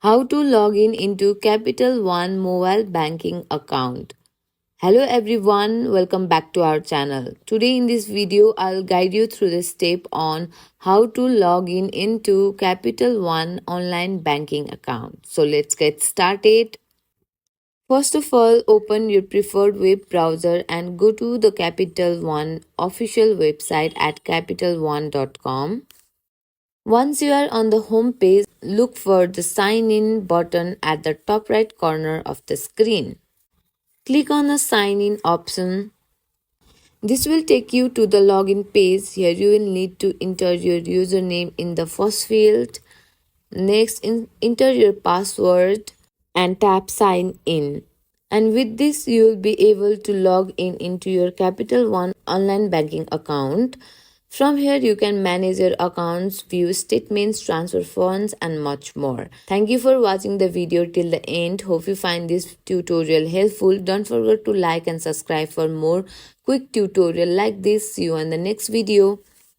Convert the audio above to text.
How to log in into Capital One mobile banking account. Hello everyone, welcome back to our channel. Today in this video, I'll guide you through the step on how to log in into Capital One online banking account. So let's get started. First of all, open your preferred web browser and go to the Capital One official website at capitalone.com. Once you are on the home page, look for the sign in button at the top right corner of the screen. Click on the sign in option. This will take you to the login page. Here you will need to enter your username in the first field. Next, enter your password and tap sign in. And with this, you will be able to log in into your Capital One online banking account. From here, you can manage your accounts, view statements, transfer funds, and much more. Thank you for watching the video till the end. Hope you find this tutorial helpful. Don't forget to like and subscribe for more quick tutorial like this. See you in the next video.